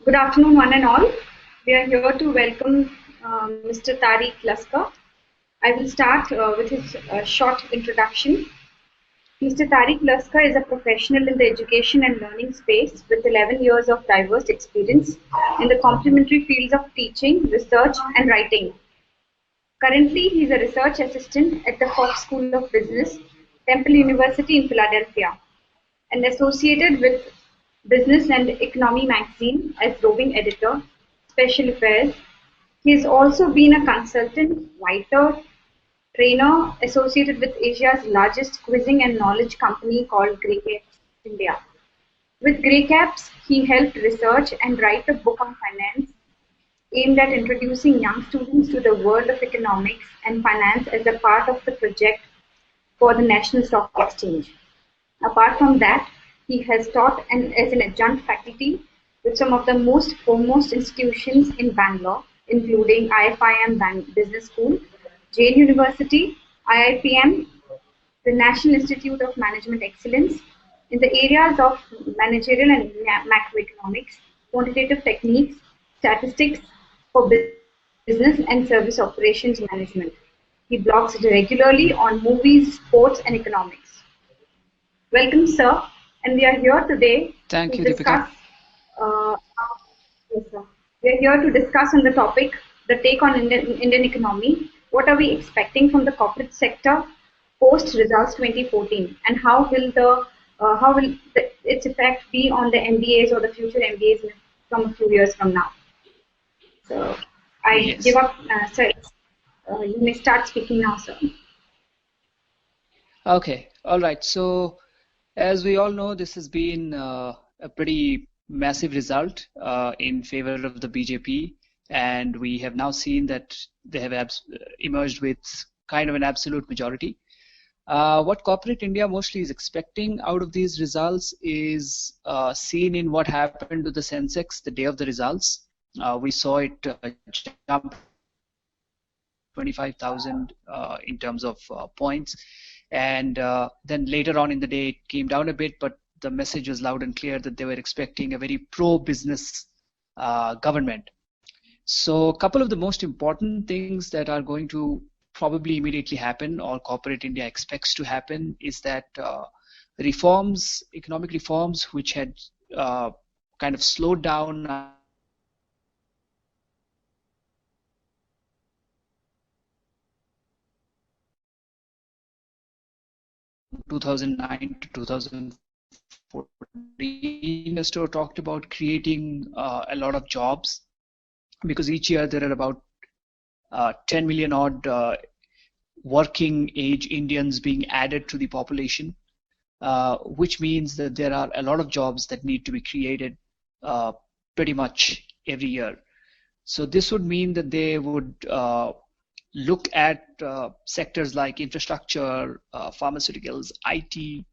Good afternoon, one and all. We are here to welcome Mr. Tareque Laskar. I will start with his short introduction. Mr. Tareque Laskar is a professional in the education and learning space with 11 years of diverse experience in the complementary fields of teaching, research, and writing. Currently, he is a research assistant at the Fox School of Business, Temple University in Philadelphia, and associated with Business and Economy magazine as roving editor, special affairs. He has also been a consultant, writer, trainer associated with Asia's largest quizzing and knowledge company called Greycaps India. With Greycaps, he helped research and write a book on finance aimed at introducing young students to the world of economics and finance as a part of the project for the National Stock Exchange. Apart from that, he has taught as an adjunct faculty with some of the most foremost institutions in Bangalore, including IFIM Business School, Jain University, IIPM, the National Institute of Management Excellence, in the areas of managerial and macroeconomics, quantitative techniques, statistics for business and service operations management. He blogs regularly on movies, sports, and economics. Welcome, sir, and we are here today Thank to you, Deepika. discuss. Uh, yes, sir. We are here to discuss on the topic, the take on Indian economy. What are we expecting from the corporate sector post results 2014, and how will its effect be on the MBAs or the future MBAs from a few years from now? So I give Yes. up, sir. You may start speaking now, sir. Okay. All right. So, as we all know, this has been a pretty massive result in favor of the BJP, and we have now seen that they have emerged with kind of an absolute majority. What corporate India mostly is expecting out of these results is seen in what happened to the Sensex the day of the results. We saw it jump 25,000 in terms of points. And then later on in the day, it came down a bit, but the message was loud and clear that they were expecting a very pro-business government. So a couple of the most important things that are going to probably immediately happen or corporate India expects to happen is that reforms, economic reforms, which had kind of slowed down 2009 to 2014, Nestor talked about creating a lot of jobs because each year there are about 10 million odd working age Indians being added to the population, which means that there are a lot of jobs that need to be created pretty much every year. So this would mean that they would look at sectors like infrastructure, pharmaceuticals, IT,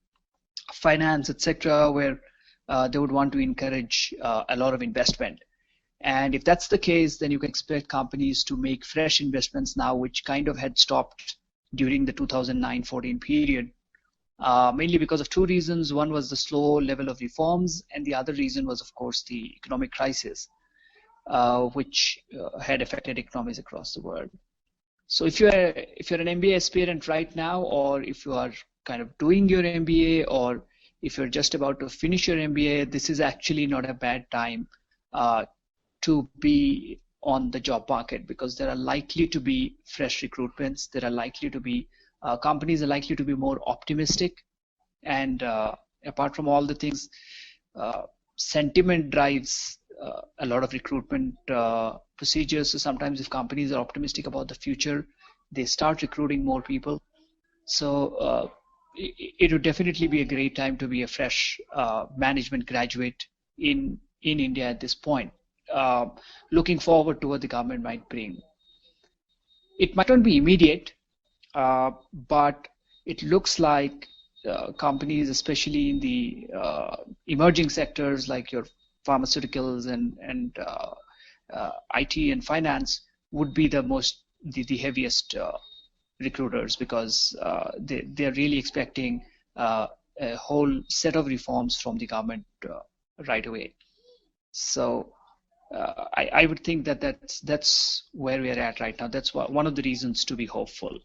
finance, etc., where they would want to encourage a lot of investment. And if that's the case, then you can expect companies to make fresh investments now, which kind of had stopped during the 2009-14 period, mainly because of two reasons. One was the slow level of reforms, and the other reason was, of course, the economic crisis, which had affected economies across the world. So if you're an MBA aspirant right now, or if you are kind of doing your MBA, or if you're just about to finish your MBA, this is actually not a bad time to be on the job market, because there are likely to be fresh recruitments. There are likely to be companies are likely to be more optimistic, and apart from all the things, sentiment drives a lot of recruitment procedures. So sometimes if companies are optimistic about the future, they start recruiting more people. So it would definitely be a great time to be a fresh management graduate in India at this point, looking forward to what the government might bring. It might not be immediate, but it looks like companies, especially in the emerging sectors like your pharmaceuticals and IT and finance, would be the heaviest recruiters, because they're really expecting a whole set of reforms from the government right away. So I would think that that's where we're at right now. That's one of the reasons to be hopeful.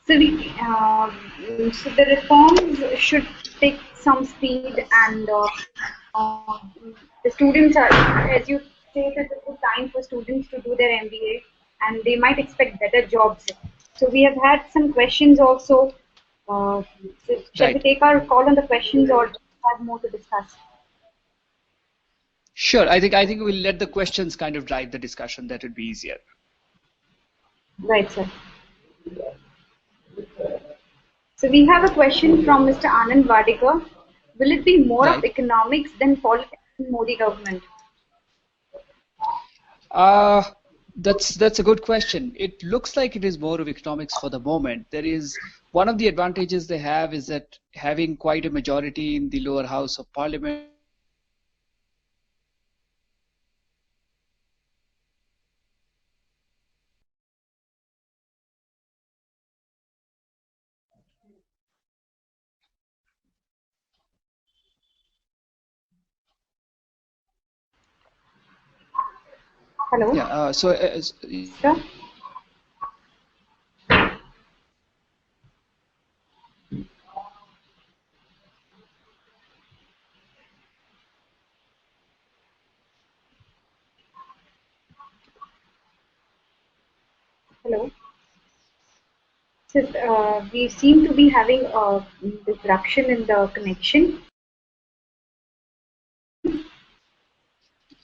So, so the reforms should take some speed, and the students are, as you stated, it's a good time for students to do their MBA, and they might expect better jobs. So we have had some questions also. So shall we Right. take our call on the questions, or have more to discuss? Sure. I think we'll let the questions kind of drive the discussion. That would be easier. Right, sir. So we have a question from Mr. Anand Vadikar. Will it be more of Right. economics than politics in Modi government? Uh, that's a good question. It looks like it is more of economics for the moment. There is one of the advantages they have is that having quite a majority in the lower house of parliament Hello, yeah sir. Hello. So, we seem to be having a disruption in the connection.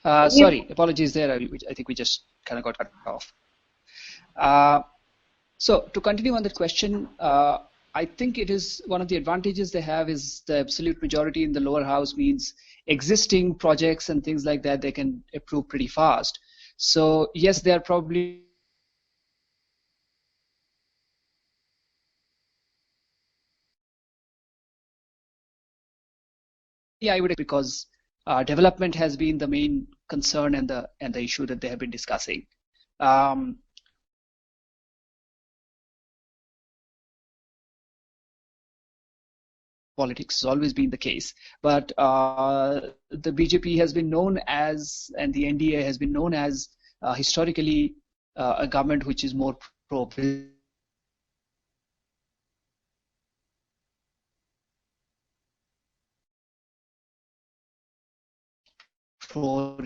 We sorry, apologies there. I think we just kind of got cut off. Uh, so to continue on that question, I think it is one of the advantages they have is the absolute majority in the lower house means existing projects and things like that they can approve pretty fast. So yes, they are probably I would because development has been the main concern and the issue that they have been discussing. Um, Politics has always been the case, but the BJP has been known as, and the NDA has been known as historically a government which is more pro pro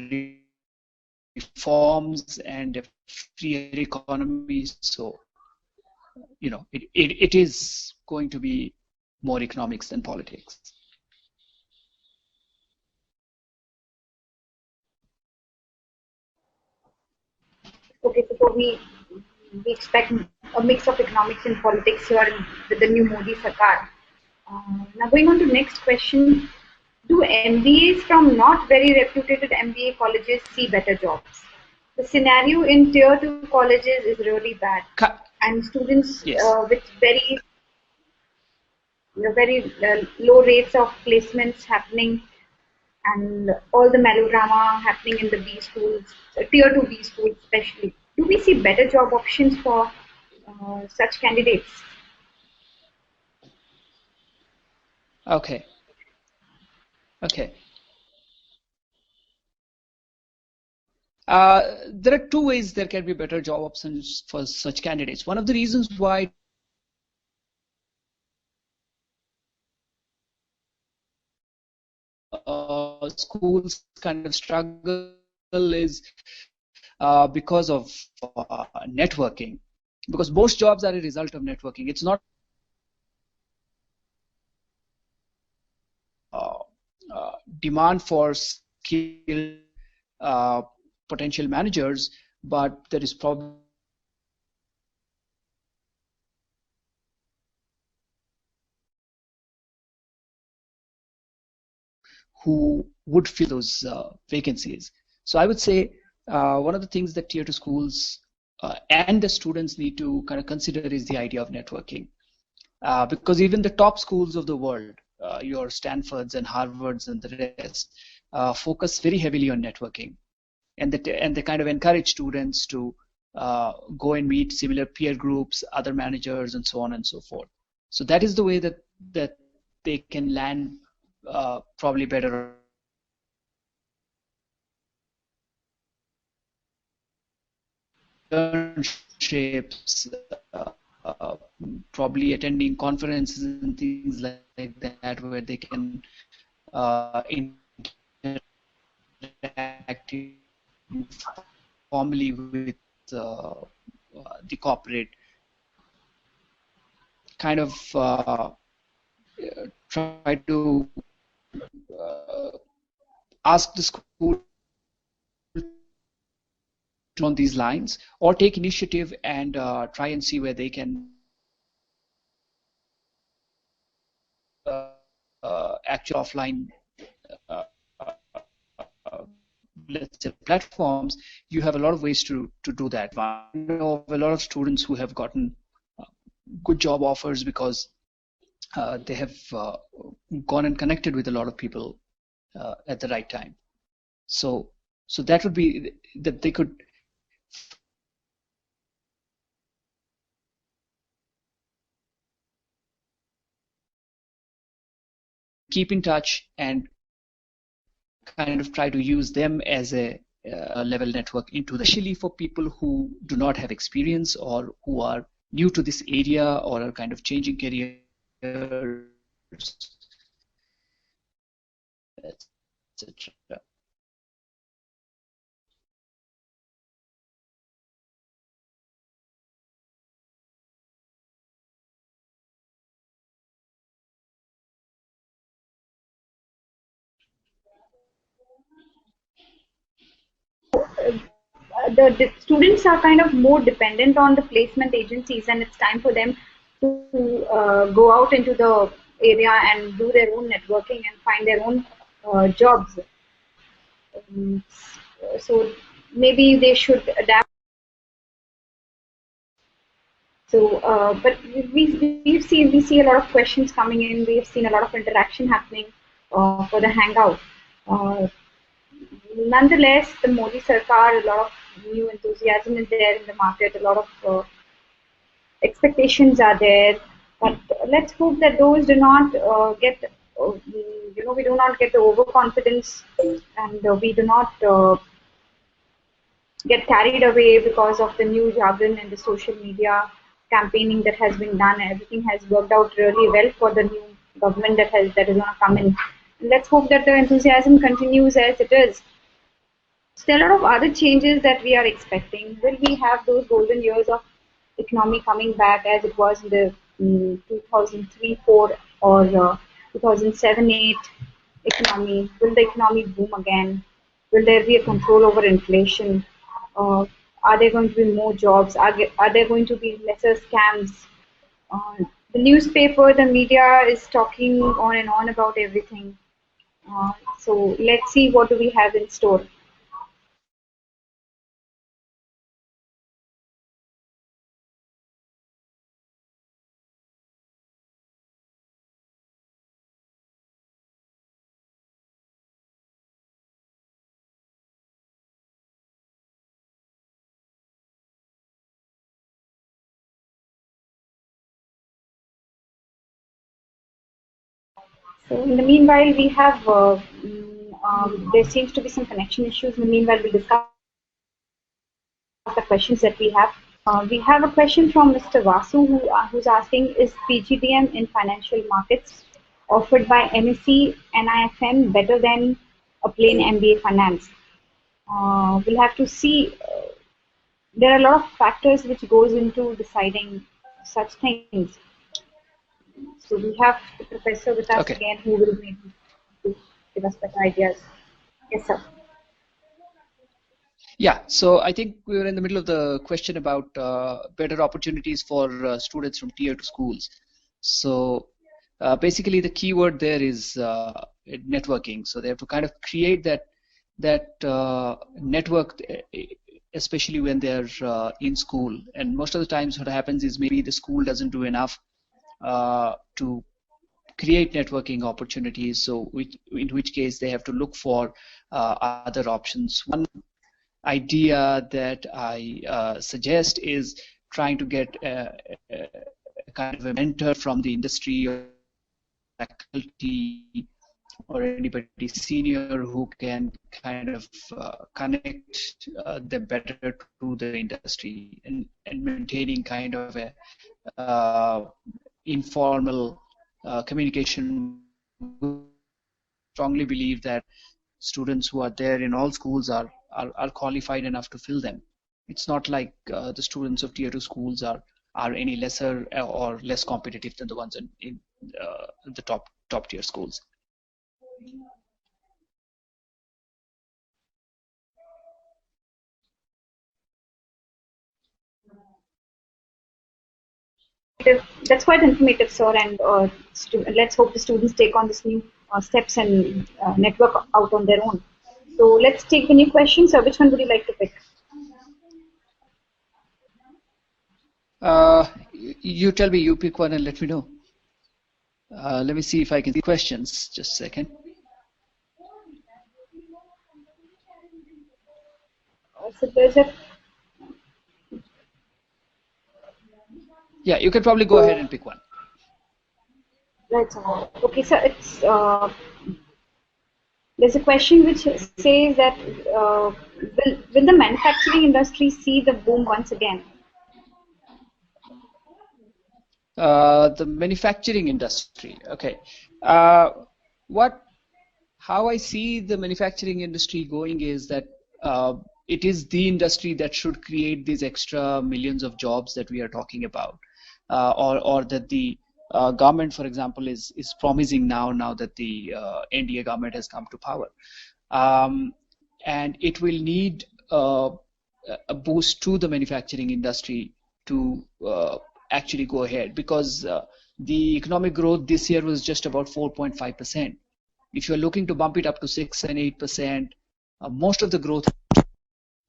reforms and a freer economy. So it is going to be more economics than politics. okay. So we expect a mix of economics and politics here with the new Modi Sarkar. Now going on to next question. Do MBAs from not very reputed MBA colleges see better jobs? The scenario in tier 2 colleges is really bad, and students Yes. with very low rates of placements happening, and all the melodrama happening in the B schools, tier 2 B schools especially. Do we see better job options for such candidates? Okay. Okay. There are two ways there can be better job options for such candidates. One of the reasons why schools kind of struggle is because of networking. Because most jobs are a result of networking. It's not uh, demand for skilled uh, potential managers, but there is probably who would fill those vacancies. So I would say one of the things that tier 2 schools and the students need to kind of consider is the idea of networking. Because even the top schools of the world, your Stanfords and Harvards and the rest, focus very heavily on networking. and they kind of encourage students to go and meet similar peer groups, other managers, and so on and so forth. So that is the way that they can land probably better internships, probably attending conferences and things like that, where they can interact informally with the corporate, kind of try to ask the school on these lines, or take initiative and try and see where they can actual offline uh, let's say platforms. You have a lot of ways to do that. I know of a lot of students who have gotten good job offers because they have gone and connected with a lot of people at the right time. So that would be that they could keep in touch and kind of try to use them as a level network into the, especially for people who do not have experience or who are new to this area or are kind of changing careers, etc. The students are kind of more dependent on the placement agencies, and it's time for them to go out into the area and do their own networking and find their own jobs. Um, so maybe they should adapt. So, but we see a lot of questions coming in. We've seen a lot of interaction happening for the hangout. Uh, Nonetheless, the Modi Sarkar, a lot of new enthusiasm is there in the market. A lot of expectations are there, but let's hope that those do not we do not get the overconfidence, and we do not get carried away because of the new jargon and the social media campaigning that has been done. Everything has worked out really well for the new government that is going to come in. And let's hope that the enthusiasm continues as it is. So there are a lot of other changes that we are expecting. Will we have those golden years of economy coming back as it was in the 2003-4 or 2007-8 economy? Will the economy boom again? Will there be a control over inflation? Are there going to be more jobs? Are there going to be lesser scams? Uh, the newspaper, the media is talking on and on about everything. So let's see what do we have in store. So in the meanwhile, we have there seems to be some connection issues. In the meanwhile, we'll discuss the questions that we have. We have a question from Mr. Vasu who's asking, is PGDM in financial markets offered by MSc NIFM better than a plain MBA finance? We'll have to see. There are a lot of factors which goes into deciding such things. So we have the professor with us Okay. again, who will maybe give us better ideas. Yes, sir. Yeah, so I think we were in the middle of the question about better opportunities for students from tier 2 schools. So basically the key word there is networking. So they have to kind of create that network, especially when they're in school. And most of the times what happens is maybe the school doesn't do enough to create networking opportunities. So in which case they have to look for other options. One idea that I suggest is trying to get a kind of a mentor from the industry or faculty or anybody senior who can kind of connect them better to the industry and maintaining kind of a informal communication. Strongly believe that students who are there in all schools are qualified enough to fill them. It's not like the students of tier 2 schools are any lesser or less competitive than the ones in the top tier schools. That's quite informative, sir. And let's hope the students take on this new steps and network out on their own. So let's take the new question, sir. Which one would you like to pick? You tell me, you pick one and let me know. Let me see if I can see questions. Just a second. So there's a. Yeah, you can probably go ahead and pick one. Right. Okay, so it's there's a question which says that will the manufacturing industry see the boom once again? The manufacturing industry. Okay. How I see the manufacturing industry going is that it is the industry that should create these extra millions of jobs that we are talking about, or that the government, for example, is promising now that the NDA government has come to power, and it will need a boost to the manufacturing industry to actually go ahead, because the economic growth this year was just about 4.5%. If you're looking to bump it up to 6 and 8%, most of the growth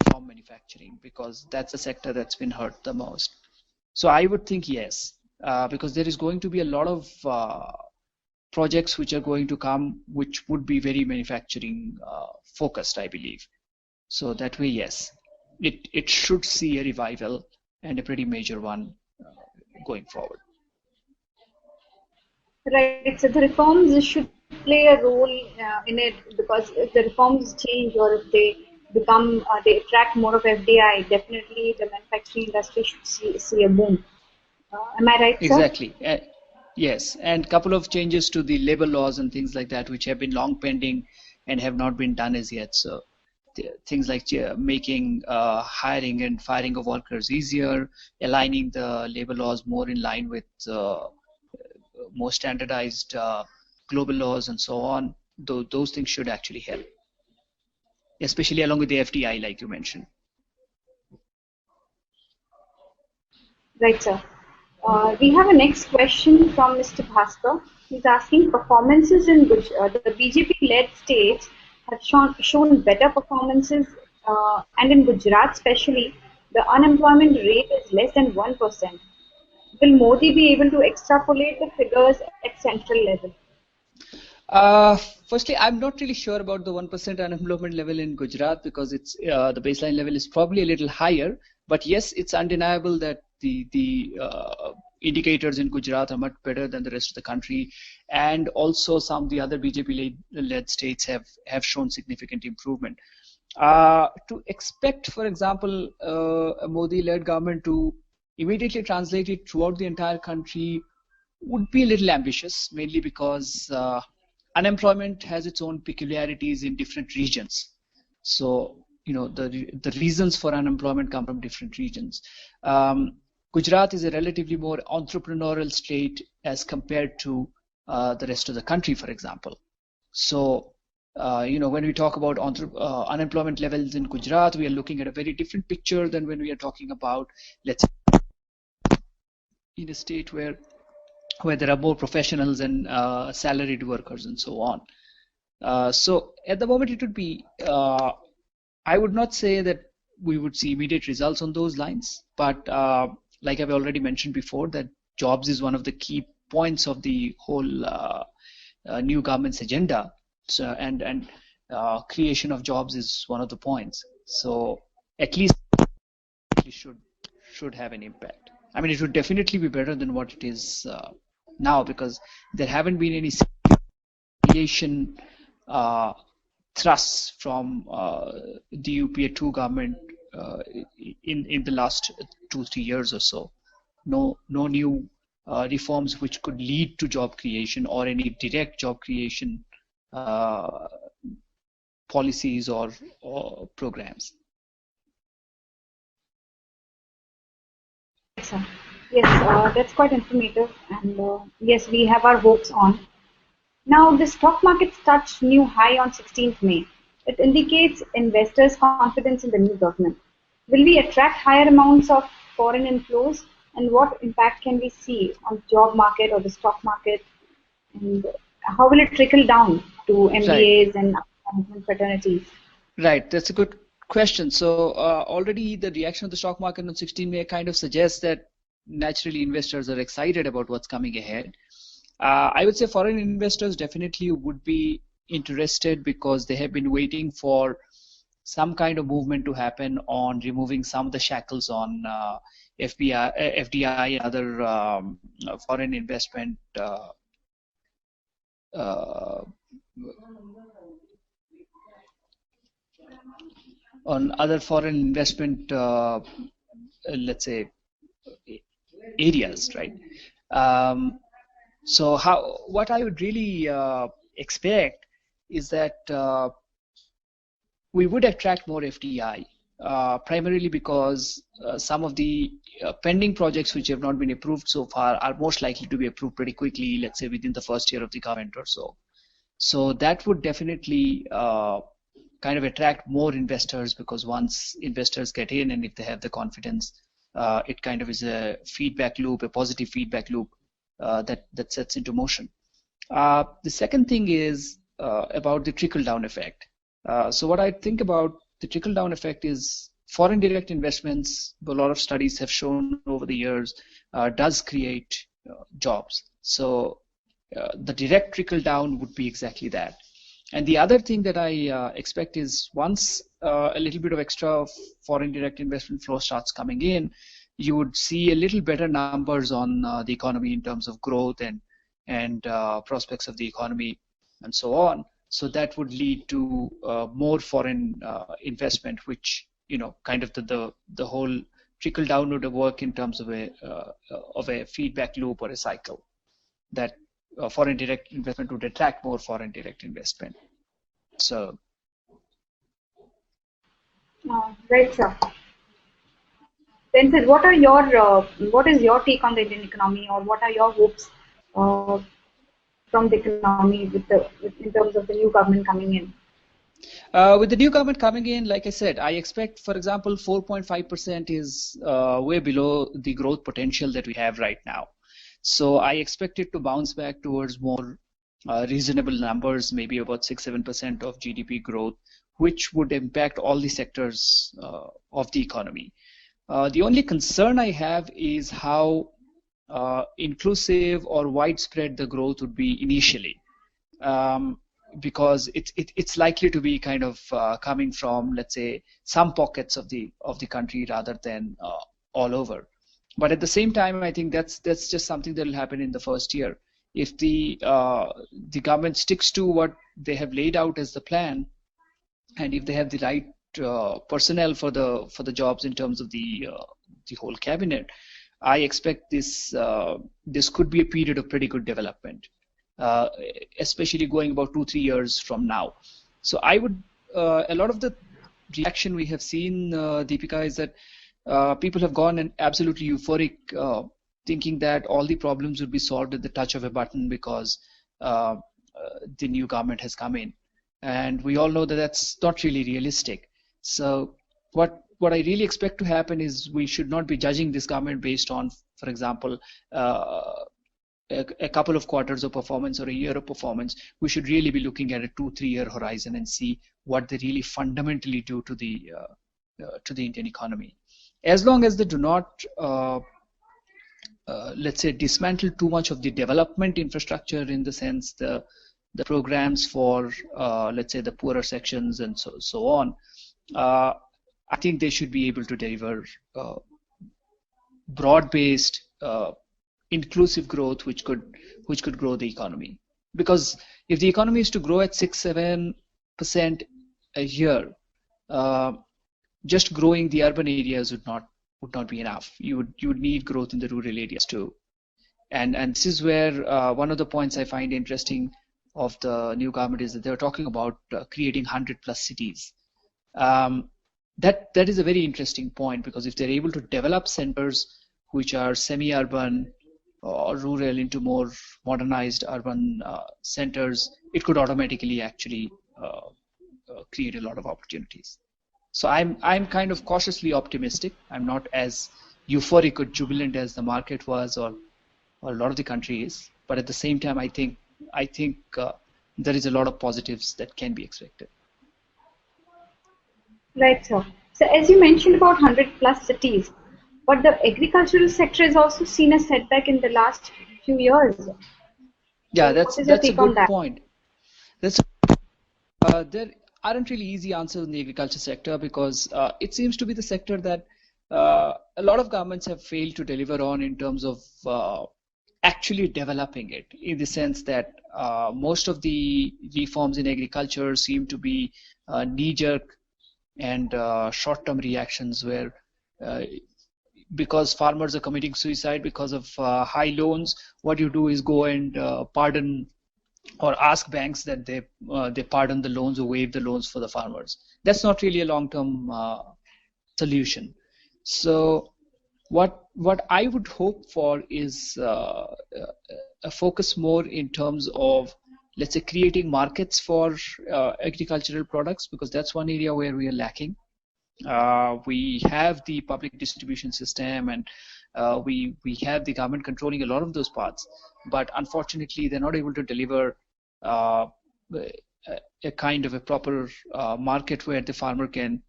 from manufacturing, because that's a sector that's been hurt the most. So I would think yes, because there is going to be a lot of projects which are going to come, which would be very manufacturing focused, I believe. So that way, yes, it should see a revival, and a pretty major one going forward. Right. So the reforms should play a role in it, because if the reforms change or if they become they attract more of FDI, definitely the manufacturing industry should see a boom. Am I right, sir? Exactly. Yes, and couple of changes to the labor laws and things like that, which have been long pending and have not been done as yet. So things like making hiring and firing of workers easier, aligning the labor laws more in line with more standardized global laws and so on. Those things should actually help, especially along with the FDI, like you mentioned. Right, sir. We have a next question from Mr. Bhaskar. He's asking, performances in the BJP-led states have shown better performances, and in Gujarat especially, the unemployment rate is less than 1%. Will Modi be able to extrapolate the figures at central level? Firstly, I'm not really sure about the 1% unemployment level in Gujarat, because it's the baseline level is probably a little higher. But yes, it's undeniable that the indicators in Gujarat are much better than the rest of the country, and also some of the other BJP-led states have shown significant improvement. To expect, for example, a Modi-led government to immediately translate it throughout the entire country would be a little ambitious, mainly because unemployment has its own peculiarities in different regions. So, the reasons for unemployment come from different regions. Gujarat is a relatively more entrepreneurial state as compared to the rest of the country, for example. So, when we talk about unemployment levels in Gujarat, we are looking at a very different picture than when we are talking about, let's say, in a state where there are more professionals and salaried workers and so on. So at the moment, it would be, I would not say that we would see immediate results on those lines, but like I've already mentioned before, that jobs is one of the key points of the whole new government's agenda. So, and creation of jobs is one of the points. So at least should have an impact. I mean, it would definitely be better than what it is now, because there haven't been any creation thrusts from the UPA 2 government in the last 2-3 years or so. No new reforms which could lead to job creation or any direct job creation policies or programs. Sir. Yes, that's quite informative, and yes, we have our hopes on. Now, the stock market touched new high on 16th May. It indicates investors' confidence in the new government. Will we attract higher amounts of foreign inflows, and what impact can we see on job market or the stock market, and how will it trickle down to MBAs and management fraternities? Right, that's a good question. So already the reaction of the stock market on 16 May kind of suggests that naturally investors are excited about what's coming ahead. I would say foreign investors definitely would be interested because they have been waiting for some kind of movement to happen on removing some of the shackles on FDI and other foreign investment let's say, areas, right? So what I would really expect is that we would attract more FDI, primarily because some of the pending projects which have not been approved so far are most likely to be approved pretty quickly, let's say within the first year of the government or so. So that would definitely kind of attract more investors, because once investors get in and if they have the confidence, it kind of is a feedback loop, a positive feedback loop that sets into motion. The second thing is about the trickle-down effect. So what I think about the trickle-down effect is foreign direct investments, a lot of studies have shown over the years, does create jobs. So the direct trickle-down would be exactly that. And the other thing that I expect is once a little bit of extra foreign direct investment flow starts coming in, you would see a little better numbers on the economy in terms of growth and prospects of the economy and so on. So that would lead to more foreign investment, which, you know, kind of the whole trickle down would work in terms of a feedback loop or a cycle, that foreign direct investment would attract more foreign direct investment. So Right, sir. Then, sir, what is your take on the Indian economy, or what are your hopes from the economy in terms of the new government coming in? With the new government coming in, like I said, I expect, for example, 4.5% is way below the growth potential that we have right now. So I expect it to bounce back towards more reasonable numbers, maybe about 6-7% of GDP growth, which would impact all the sectors of the economy. The only concern I have is how inclusive or widespread the growth would be initially, because it's likely to be kind of coming from, let's say, some pockets of the country rather than all over. But at the same time, I think that's just something that will happen in the first year. If the government sticks to what they have laid out as the plan, and if they have the right personnel for the jobs in terms of the whole cabinet, I expect this could be a period of pretty good development, especially going about 2-3 years from now. So I would a lot of the reaction we have seen, Deepika, is that people have gone and absolutely euphoric, thinking that all the problems would be solved at the touch of a button because the new government has come in. And we all know that that's not really realistic. So what I really expect to happen is we should not be judging this government based on, for example, a couple of quarters of performance or a year of performance. We should really be looking at a 2-3 year horizon and see what they really fundamentally do to the Indian economy. As long as they do not, let's say, dismantle too much of the development infrastructure, in the sense the programs for, let's say, the poorer sections and so on, I think they should be able to deliver broad-based, inclusive growth, which could grow the economy. Because if the economy is to grow at 6-7% a year, just growing the urban areas would not be enough. You would need growth in the rural areas too. And this is where one of the points I find interesting of the new government is that they're talking about creating 100+ cities. That is a very interesting point, because if they're able to develop centers which are semi-urban or rural into more modernized urban centers, it could automatically actually create a lot of opportunities. So I'm kind of cautiously optimistic. I'm not as euphoric or jubilant as the market was, or a lot of the country is. But at the same time, I think there is a lot of positives that can be expected. Right, sir. So as you mentioned about 100+ cities, but the agricultural sector has also seen a setback in the last few years. Yeah, What is your that's a take on good that? point. There aren't really easy answers in the agriculture sector, because it seems to be the sector that a lot of governments have failed to deliver on in terms of actually developing it, in the sense that most of the reforms in agriculture seem to be knee-jerk and short-term reactions, where because farmers are committing suicide because of high loans, what you do is go and pardon or ask banks that they pardon the loans or waive the loans for the farmers. That's not really a long-term solution. So what I would hope for is a focus more in terms of, let's say, creating markets for agricultural products, because that's one area where we are lacking. We have the public distribution system, and we have the government controlling a lot of those parts, but unfortunately they're not able to deliver a kind of a proper market where the farmer can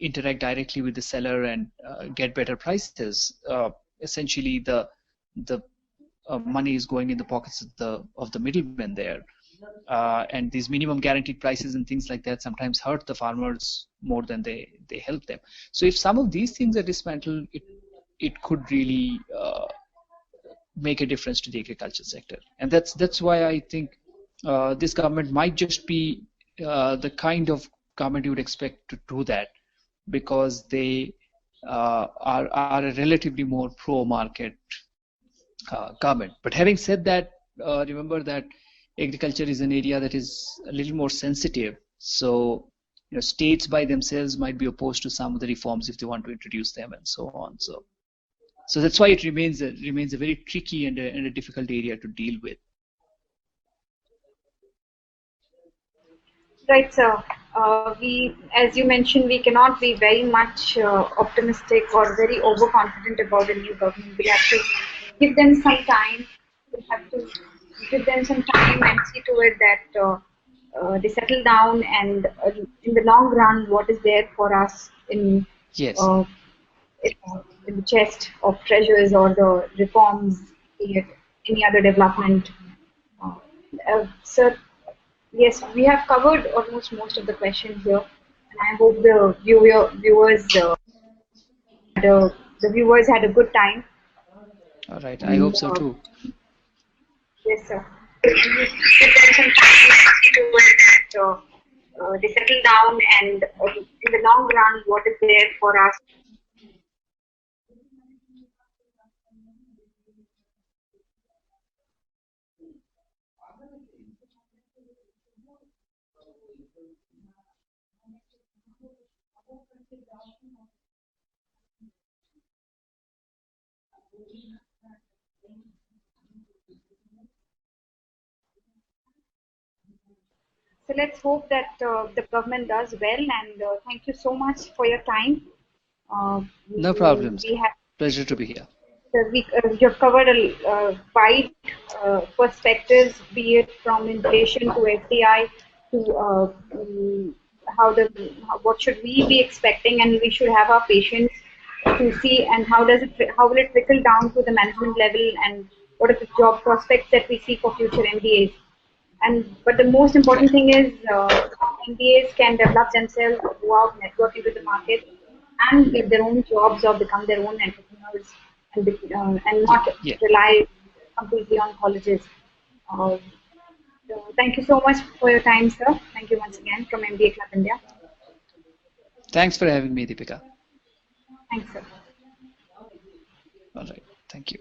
interact directly with the seller and get better prices. Essentially, the money is going in the pockets of the middlemen there. And these minimum guaranteed prices and things like that sometimes hurt the farmers more than they help them. So if some of these things are dismantled, it could really make a difference to the agriculture sector. And that's why I think this government might just be the kind of government you would expect to do that, because they are a relatively more pro-market government. But having said that, remember that agriculture is an area that is a little more sensitive. So, states by themselves might be opposed to some of the reforms if they want to introduce them, and so on. So that's why it remains a very tricky and a difficult area to deal with. Right, sir. As you mentioned, we cannot be very much optimistic or very overconfident about the new government. We have to give them some time. We have to give them some time and see to it that they settle down, and in the long run, what is there for us in Yes. In the chest of treasures, or the reforms, be it any other development. Sir, yes, we have covered almost most of the questions here, and I hope the viewers had a good time. All right. I hope so too. Yes, sir. Give them some time to that they settle down, and in the long run, what is there for us? So let's hope that the government does well, and thank you so much for your time. No problems. We have Pleasure to be here. you have covered a wide perspectives, be it from inflation to FDI to what should we be expecting, and we should have our patience to see, and how will it trickle down to the management level, and what are the job prospects that we see for future MBAs. But the most important thing is MBAs can develop themselves, go out, network into the market, and get their own jobs or become their own entrepreneurs and Yeah, not yeah. rely completely on colleges. Uh, so thank you so much for your time, sir. Thank you once again from MBA Club India. Thanks for having me, Deepika. Thanks, sir. All right. Thank you.